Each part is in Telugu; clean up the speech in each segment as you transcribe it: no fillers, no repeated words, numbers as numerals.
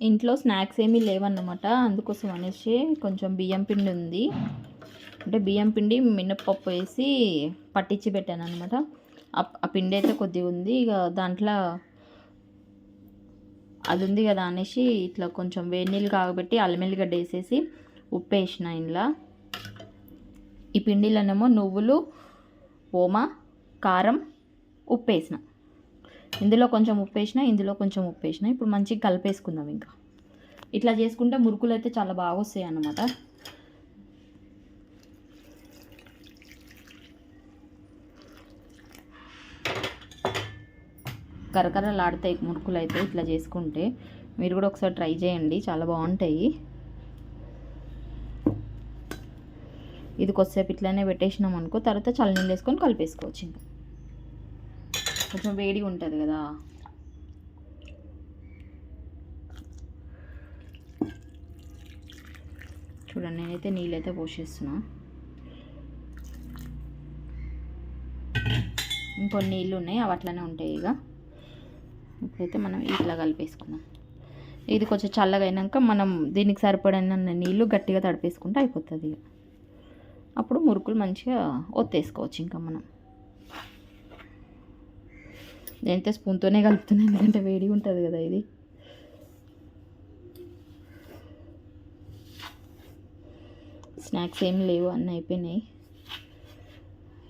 ఇంట్లో స్నాక్స్ ఏమీ లేవన్నమాట, అందుకోసం అనేసి కొంచెం బియ్యం పిండి ఉంది. అంటే బియ్యం పిండి మినప్పప్పు వేసి పట్టించి పెట్టాను అనమాట. ఆ పిండి అయితే కొద్దిగా ఉంది, ఇక దాంట్లో అది ఉంది కదా అనేసి ఇట్లా కొంచెం వేడి నీళ్ళు కాగబెట్టి అల్లం ఎల్లిగడ్డ వేసేసి ఉప్పు వేసిన. ఇంట్లో ఈ పిండిలోనేమో నువ్వులు, ఓమా, కారం, ఉప్పు వేసిన. ఇందులో కొంచెం ఉప్పు వేసిన, ఇందులో కొంచెం ఉప్పు వేసిన. ఇప్పుడు మంచిగా కలిపేసుకుందాం. ఇంకా ఇట్లా చేసుకుంటే మురుకులు అయితే చాలా బాగా వస్తాయి అన్నమాట. కరకరలాడతాయి మురుకులు అయితే ఇట్లా చేసుకుంటే. మీరు కూడా ఒకసారి ట్రై చేయండి, చాలా బాగుంటాయి. ఇది కొద్దిసేపు ఇట్లానే పెట్టేసినాం అనుకో, తర్వాత చల్లనీళ్ళు వేసుకొని కలిపేసుకోవచ్చు. ఇంకా కొంచెం వేడిగా ఉంటుంది కదా. చూడండి, నేనైతే నీళ్ళైతే పోసేస్తున్నా. ఇంకొన్ని నీళ్ళు ఉన్నాయి, అవి అట్లనే ఉంటాయి. ఇక ఇప్పుడైతే మనం ఇట్లా కలిపేసుకుందాం. ఇది కొంచెం చల్లగా అయినాక మనం దీనికి సరిపడిన నీళ్ళు గట్టిగా తడిపేసుకుంటే అయిపోతుంది. ఇక అప్పుడు మురుకులు మంచిగా ఒత్తేసుకోవచ్చు. ఇంకా మనం నేనైతే స్పూన్తోనే కలుపుతున్నాను, ఎందుకంటే వేడిగా ఉంటుంది కదా. ఇది స్నాక్స్ ఏం లేవు, అన్నీ అయిపోయినాయి.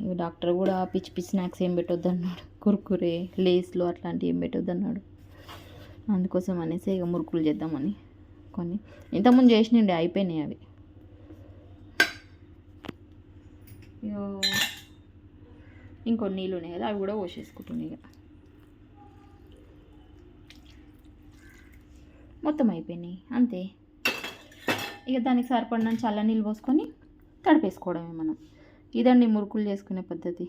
ఇక డాక్టర్ కూడా పిచ్చి పిచ్చి స్నాక్స్ ఏం పెట్టొద్దు అన్నాడు. కుర్కురే, లేస్లు అట్లాంటివి ఏం పెట్టొద్దు అన్నాడు. అందుకోసం అనేసి ఇక మురుకులు చేద్దామని కొన్ని ఇంతకుముందు చేసినండి, అయిపోయినాయి అవి. ఇంకొన్ని నీళ్ళు ఉన్నాయి కదా, అవి కూడా పోసేసుకుంటున్నాయి. ఇక మొత్తం అయిపోయినాయి అంతే. ఇక దానికి సరిపడిన చల్ల నీళ్ళు పోసుకొని తడిపేసుకోవడమే మనం. ఇదండి మురుకులు చేసుకునే పద్ధతి.